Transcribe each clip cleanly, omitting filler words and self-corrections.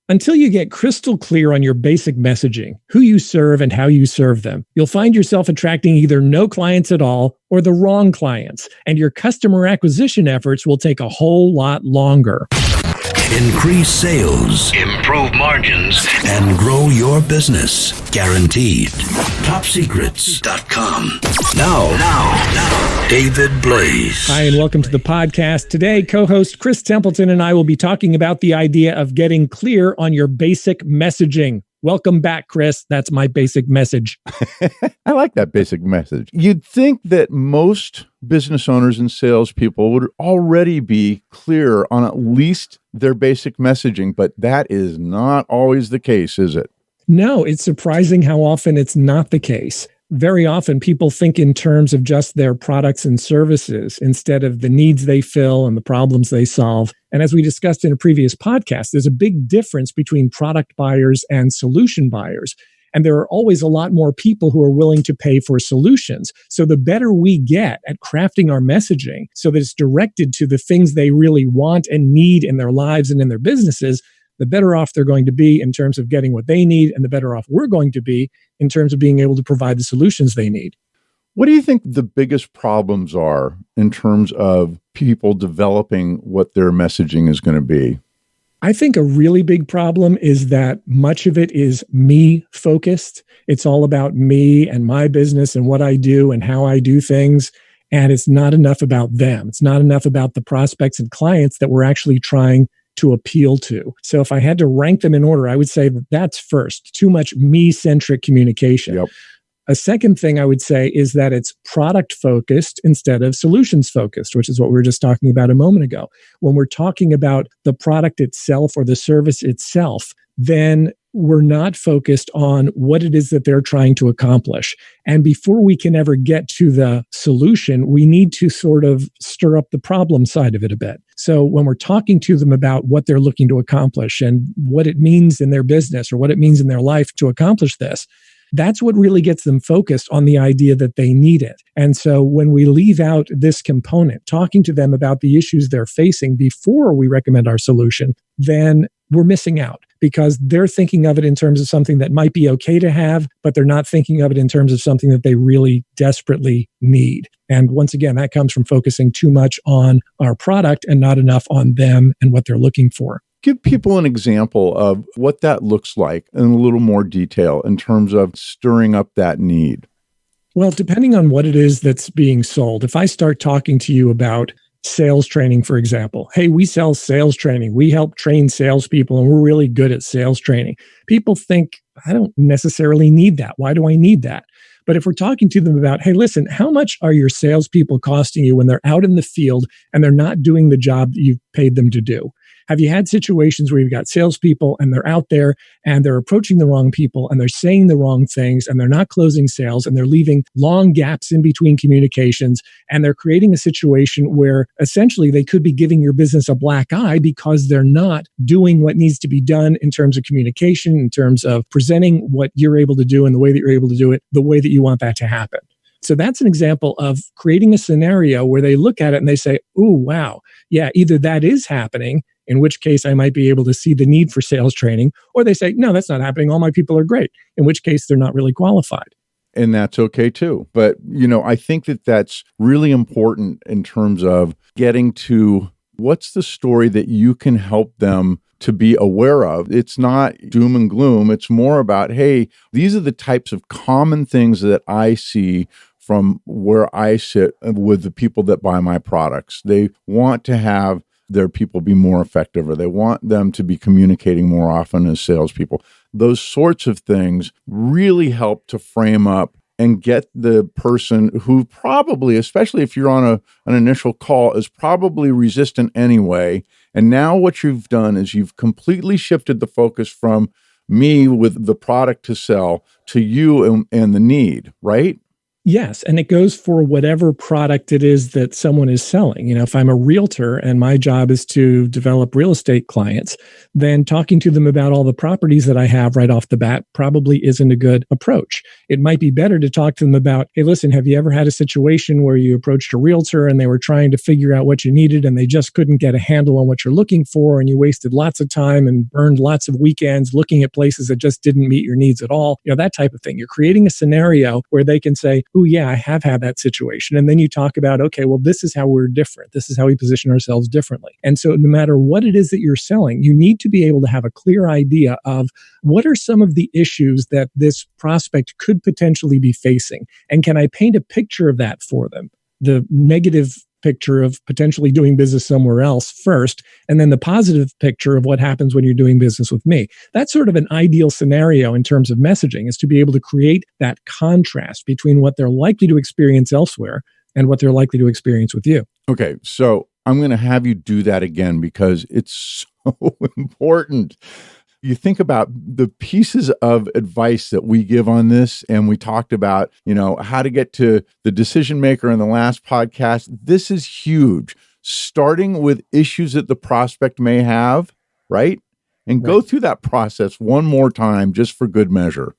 Until you get crystal clear on your basic messaging, who you serve and how you serve them, you'll find yourself attracting either no clients at all or the wrong clients, and your customer acquisition efforts will take a whole lot longer. Increase sales, improve margins, and grow your business. Guaranteed. TopSecrets.com. Now, David Blaise. Hi, and welcome to the podcast. Today, co-host Chris Templeton and I will be talking about the idea of getting clear on your basic messaging. Welcome back, Chris. That's my basic message. I like that basic message. You'd think that most business owners and salespeople would already be clear on at least their basic messaging, but that is not always the case, is it? No, it's surprising how often it's not the case. Very often people think in terms of just their products and services instead of the needs they fill and the problems they solve. And as we discussed in a previous podcast, there's a big difference between product buyers and solution buyers. And there are always a lot more people who are willing to pay for solutions. So the better we get at crafting our messaging so that it's directed to the things they really want and need in their lives and in their businesses, the better off they're going to be in terms of getting what they need, and the better off we're going to be in terms of being able to provide the solutions they need. What do you think the biggest problems are in terms of people developing what their messaging is going to be? I think a really big problem is that much of it is me focused. It's all about me and my business and what I do and how I do things. And it's not enough about them. It's not enough about the prospects and clients that we're actually trying to appeal to. So if I had to rank them in order, I would say that that's first, too much me-centric communication. Yep. A second thing I would say is that it's product-focused instead of solutions-focused, which is what we were just talking about a moment ago. When we're talking about the product itself or the service itself, then we're not focused on what it is that they're trying to accomplish. And before we can ever get to the solution, we need to sort of stir up the problem side of it a bit. So when we're talking to them about what they're looking to accomplish and what it means in their business or what it means in their life to accomplish this, that's what really gets them focused on the idea that they need it. And so when we leave out this component, talking to them about the issues they're facing before we recommend our solution, then we're missing out because they're thinking of it in terms of something that might be okay to have, but they're not thinking of it in terms of something that they really desperately need. And once again, that comes from focusing too much on our product and not enough on them and what they're looking for. Give people an example of what that looks like in a little more detail in terms of stirring up that need. Well, depending on what it is that's being sold, if I start talking to you about sales training, for example, hey, we sell sales training. We help train salespeople and we're really good at sales training. People think, I don't necessarily need that. Why do I need that? But if we're talking to them about, hey, listen, how much are your salespeople costing you when they're out in the field and they're not doing the job that you've paid them to do? Have you had situations where you've got salespeople and they're out there and they're approaching the wrong people and they're saying the wrong things and they're not closing sales and they're leaving long gaps in between communications and they're creating a situation where essentially they could be giving your business a black eye because they're not doing what needs to be done in terms of communication, in terms of presenting what you're able to do and the way that you're able to do it, the way that you want that to happen. So that's an example of creating a scenario where they look at it and they say, ooh, wow, yeah, either that is happening, in which case I might be able to see the need for sales training, or they say, no, that's not happening. All my people are great, in which case they're not really qualified. And that's okay too. But, I think that that's really important in terms of getting to what's the story that you can help them to be aware of. It's not doom and gloom. It's more about, hey, these are the types of common things that I see from where I sit with the people that buy my products. They want to have their people be more effective, or they want them to be communicating more often as salespeople. Those sorts of things really help to frame up and get the person who probably, especially if you're on an initial call, is probably resistant anyway. And now what you've done is you've completely shifted the focus from me with the product to sell to you and the need, right? Yes, and it goes for whatever product it is that someone is selling. If I'm a realtor and my job is to develop real estate clients, then talking to them about all the properties that I have right off the bat probably isn't a good approach. It might be better to talk to them about, hey, listen, have you ever had a situation where you approached a realtor and they were trying to figure out what you needed and they just couldn't get a handle on what you're looking for, and you wasted lots of time and burned lots of weekends looking at places that just didn't meet your needs at all? That type of thing. You're creating a scenario where they can say, oh, yeah, I have had that situation. And then you talk about, okay, well, this is how we're different. This is how we position ourselves differently. And so no matter what it is that you're selling, you need to be able to have a clear idea of what are some of the issues that this prospect could potentially be facing. And can I paint a picture of that for them? The negative picture of potentially doing business somewhere else first, and then the positive picture of what happens when you're doing business with me. That's sort of an ideal scenario in terms of messaging, is to be able to create that contrast between what they're likely to experience elsewhere and what they're likely to experience with you. Okay, so I'm going to have you do that again because it's so important. You think about the pieces of advice that we give on this, and we talked about, how to get to the decision maker in the last podcast. This is huge. Starting with issues that the prospect may have, right? And go through that process one more time just for good measure.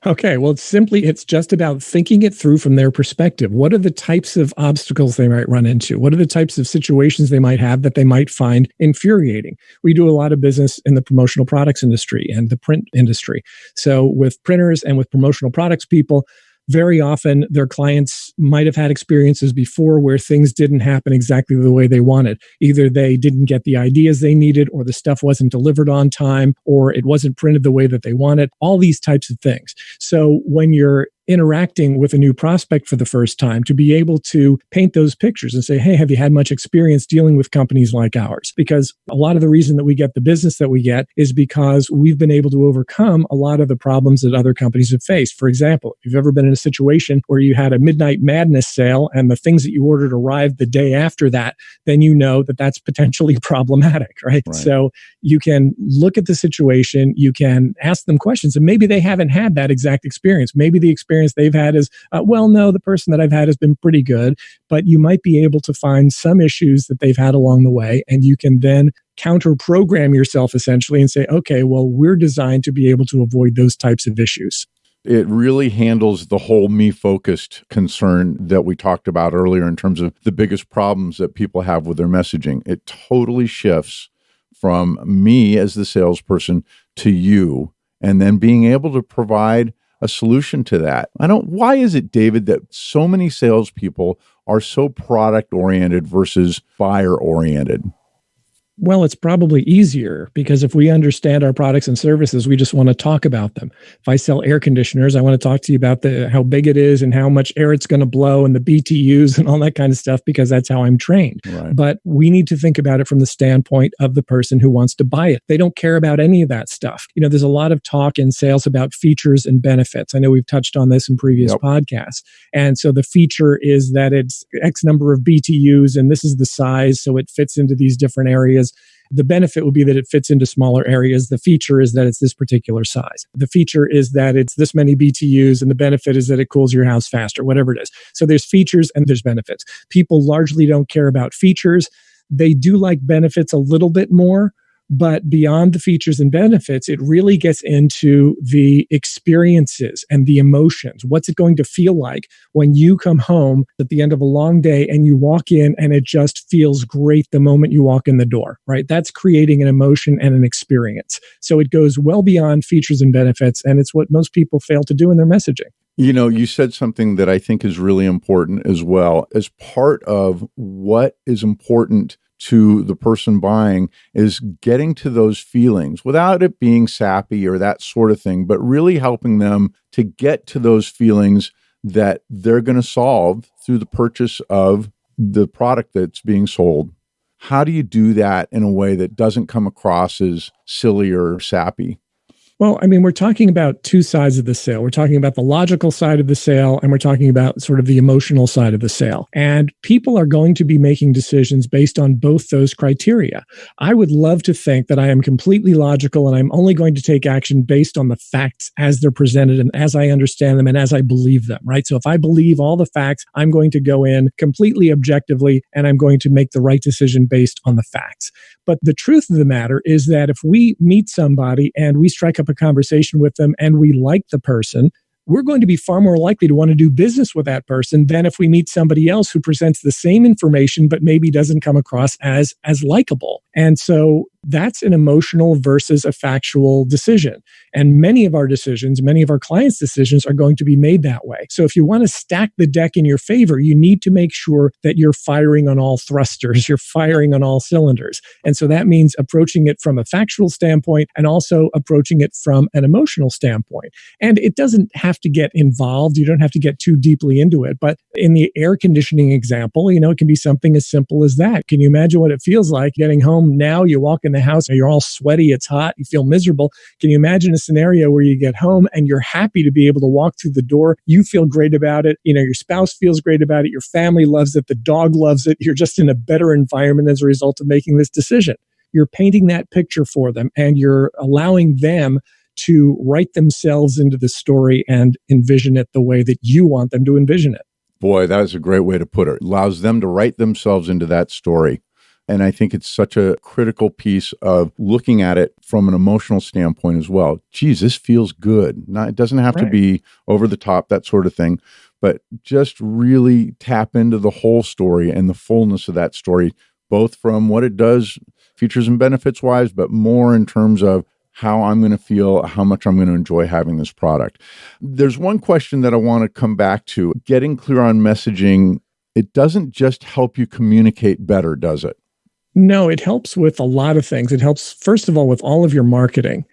Okay, well, it's just about thinking it through from their perspective. What are the types of obstacles they might run into? What are the types of situations they might have that they might find infuriating? We do a lot of business in the promotional products industry and the print industry. So with printers and with promotional products people, very often their clients might have had experiences before where things didn't happen exactly the way they wanted. Either they didn't get the ideas they needed, or the stuff wasn't delivered on time, or it wasn't printed the way that they wanted, all these types of things. So when you're interacting with a new prospect for the first time, to be able to paint those pictures and say, hey, have you had much experience dealing with companies like ours? Because a lot of the reason that we get the business that we get is because we've been able to overcome a lot of the problems that other companies have faced. For example, if you've ever been in a situation where you had a midnight madness sale and the things that you ordered arrived the day after that, then you know that that's potentially problematic, right? So you can look at the situation, you can ask them questions, and maybe they haven't had that exact experience. Maybe the experience they've had is, no, the person that I've had has been pretty good, but you might be able to find some issues that they've had along the way, and you can then counter program yourself essentially and say, okay, well, we're designed to be able to avoid those types of issues. It really handles the whole me-focused concern that we talked about earlier in terms of the biggest problems that people have with their messaging. It totally shifts from me as the salesperson to you, and then being able to provide a solution to that. Why is it, David, that so many salespeople are so product-oriented versus buyer-oriented? Well, it's probably easier because if we understand our products and services, we just want to talk about them. If I sell air conditioners, I want to talk to you about how big it is and how much air it's going to blow and the BTUs and all that kind of stuff, because that's how I'm trained. Right. But we need to think about it from the standpoint of the person who wants to buy it. They don't care about any of that stuff. There's a lot of talk in sales about features and benefits. I know we've touched on this in previous podcasts. And so the feature is that it's X number of BTUs and this is the size, so it fits into these different areas. The benefit would be that it fits into smaller areas. The feature is that it's this particular size. The feature is that it's this many BTUs, and the benefit is that it cools your house faster, whatever it is. So there's features and there's benefits. People largely don't care about features. They do like benefits a little bit more, but beyond the features and benefits, it really gets into the experiences and the emotions. What's it going to feel like when you come home at the end of a long day and you walk in and it just feels great the moment you walk in the door, right? That's creating an emotion and an experience. So it goes well beyond features and benefits, and it's what most people fail to do in their messaging. You said something that I think is really important as well. As part of what is important to the person buying is getting to those feelings without it being sappy or that sort of thing, but really helping them to get to those feelings that they're going to solve through the purchase of the product that's being sold. How do you do that in a way that doesn't come across as silly or sappy? Well, I mean, we're talking about two sides of the sale. We're talking about the logical side of the sale, and we're talking about sort of the emotional side of the sale. And people are going to be making decisions based on both those criteria. I would love to think that I am completely logical and I'm only going to take action based on the facts as they're presented and as I understand them and as I believe them, right? So if I believe all the facts, I'm going to go in completely objectively and I'm going to make the right decision based on the facts. But the truth of the matter is that if we meet somebody and we strike up a conversation with them and we like the person, we're going to be far more likely to want to do business with that person than if we meet somebody else who presents the same information but maybe doesn't come across as likable. And so that's an emotional versus a factual decision. And many of our decisions, many of our clients' decisions are going to be made that way. So if you want to stack the deck in your favor, you need to make sure that you're firing on all thrusters, you're firing on all cylinders. And so that means approaching it from a factual standpoint and also approaching it from an emotional standpoint. And it doesn't have to get involved. You don't have to get too deeply into it. But in the air conditioning example, it can be something as simple as that. Can you imagine what it feels like getting home now? You walk in the house and you're all sweaty, it's hot, you feel miserable. Can you imagine a scenario where you get home and you're happy to be able to walk through the door? You feel great about it. Your spouse feels great about it. Your family loves it. The dog loves it. You're just in a better environment as a result of making this decision. You're painting that picture for them and you're allowing them to write themselves into the story and envision it the way that you want them to envision it. Boy, that is a great way to put it. It allows them to write themselves into that story. And I think it's such a critical piece of looking at it from an emotional standpoint as well. Geez, this feels good. It doesn't have to be over the top, that sort of thing, but just really tap into the whole story and the fullness of that story, both from what it does, features and benefits wise, but more in terms of how I'm going to feel, how much I'm going to enjoy having this product. There's one question that I want to come back to. Getting clear on messaging, it doesn't just help you communicate better, does it? No, it helps with a lot of things. It helps, first of all, with all of your marketing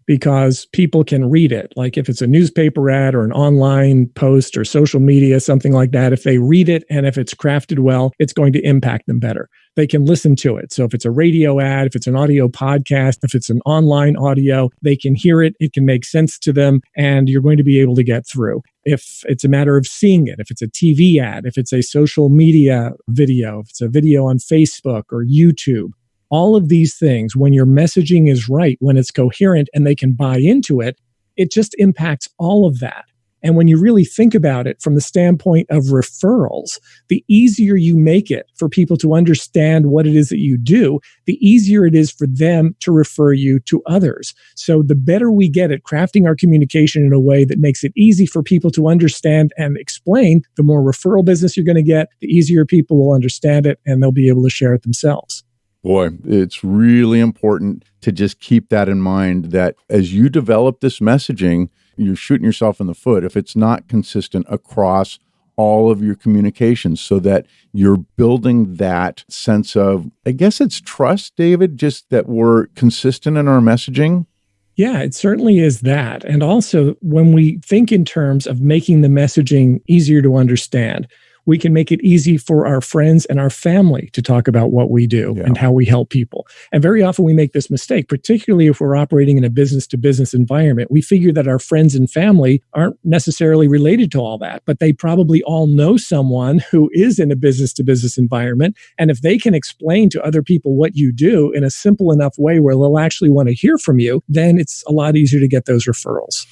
because people can read it. Like if it's a newspaper ad or an online post or social media, something like that, if they read it and if it's crafted well, it's going to impact them better. They can listen to it. So if it's a radio ad, if it's an audio podcast, if it's an online audio, they can hear it. It can make sense to them and you're going to be able to get through. If it's a matter of seeing it, if it's a TV ad, if it's a social media video, if it's a video on Facebook or YouTube, all of these things, when your messaging is right, when it's coherent and they can buy into it, it just impacts all of that. And when you really think about it from the standpoint of referrals, the easier you make it for people to understand what it is that you do, the easier it is for them to refer you to others. So the better we get at crafting our communication in a way that makes it easy for people to understand and explain, the more referral business you're going to get, the easier people will understand it and they'll be able to share it themselves. Boy, it's really important to just keep that in mind that as you develop this messaging, you're shooting yourself in the foot if it's not consistent across all of your communications so that you're building that sense of, I guess it's trust, David, just that we're consistent in our messaging. Yeah, it certainly is that. And also when we think in terms of making the messaging easier to understand, we can make it easy for our friends and our family to talk about what we do and how we help people. And very often we make this mistake, particularly if we're operating in a business-to-business environment. We figure that our friends and family aren't necessarily related to all that, but they probably all know someone who is in a business-to-business environment. And if they can explain to other people what you do in a simple enough way where they'll actually want to hear from you, then it's a lot easier to get those referrals.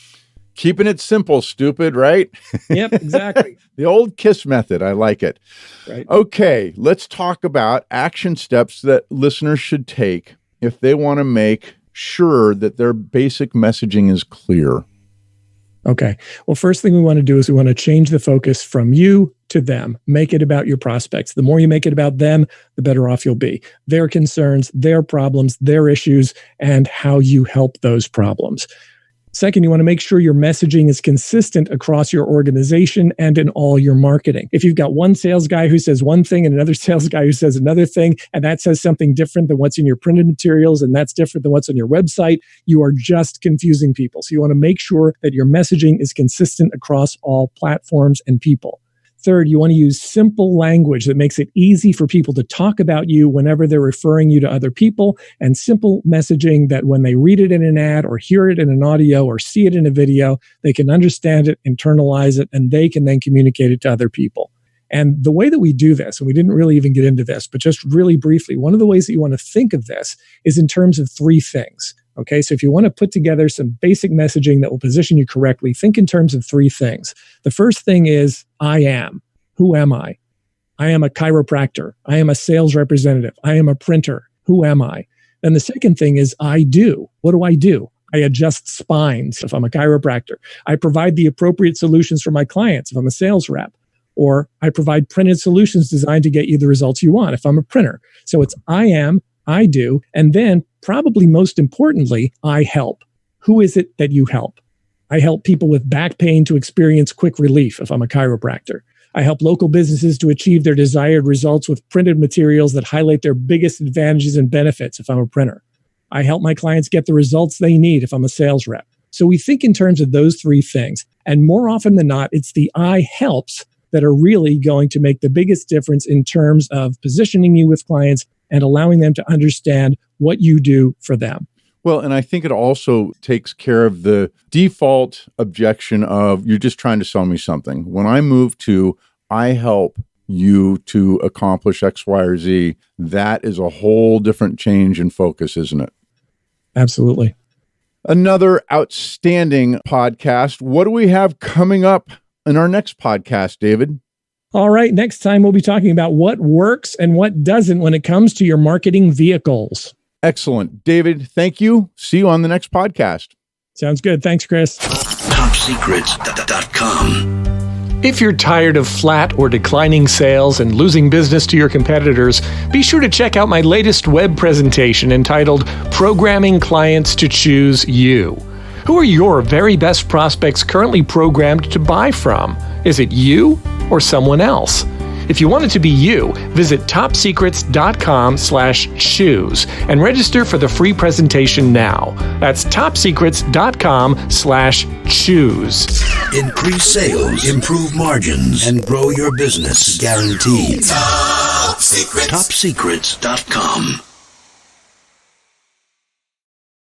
Keeping it simple, stupid, right? Yep, exactly. The old KISS method. I like it. Right. Okay, let's talk about action steps that listeners should take if they want to make sure that their basic messaging is clear. Okay. Well, first thing we want to do is we want to change the focus from you to them. Make it about your prospects. The more you make it about them, the better off you'll be. Their concerns, their problems, their issues, and how you help those problems. Second, you want to make sure your messaging is consistent across your organization and in all your marketing. If you've got one sales guy who says one thing and another sales guy who says another thing, and that says something different than what's in your printed materials, and that's different than what's on your website, you are just confusing people. So you want to make sure that your messaging is consistent across all platforms and people. Third, you want to use simple language that makes it easy for people to talk about you whenever they're referring you to other people, and simple messaging that when they read it in an ad or hear it in an audio or see it in a video, they can understand it, internalize it, and they can then communicate it to other people. And the way that we do this, and we didn't really even get into this, but just really briefly, one of the ways that you want to think of this is in terms of three things. Okay, so if you want to put together some basic messaging that will position you correctly, think in terms of three things. The first thing is, I am. Who am I? I am a chiropractor. I am a sales representative. I am a printer. Who am I? Then the second thing is, I do. What do I do? I adjust spines if I'm a chiropractor. I provide the appropriate solutions for my clients if I'm a sales rep. Or I provide printed solutions designed to get you the results you want if I'm a printer. So it's I am, I do, and then probably most importantly, I help. Who is it that you help? I help people with back pain to experience quick relief if I'm a chiropractor. I help local businesses to achieve their desired results with printed materials that highlight their biggest advantages and benefits if I'm a printer. I help my clients get the results they need if I'm a sales rep. So we think in terms of those three things. And more often than not, it's the I helps that are really going to make the biggest difference in terms of positioning you with clients and allowing them to understand what you do for them. Well, and I think it also takes care of the default objection of you're just trying to sell me something. When I move to I help you to accomplish X, Y, or Z, that is a whole different change in focus, isn't it? Absolutely. Another outstanding podcast. What do we have coming up in our next podcast, David? All right. Next time, we'll be talking about what works and what doesn't when it comes to your marketing vehicles. Excellent. David, thank you. See you on the next podcast. Sounds good. Thanks, Chris. TopSecrets.com. If you're tired of flat or declining sales and losing business to your competitors, be sure to check out my latest web presentation entitled Programming Clients to Choose You. Who are your very best prospects currently programmed to buy from? Is it you or someone else? If you want it to be you, visit topsecrets.com/choose and register for the free presentation now. That's topsecrets.com/choose. Increase sales, improve margins, and grow your business guaranteed. Top Secrets. TopSecrets.com.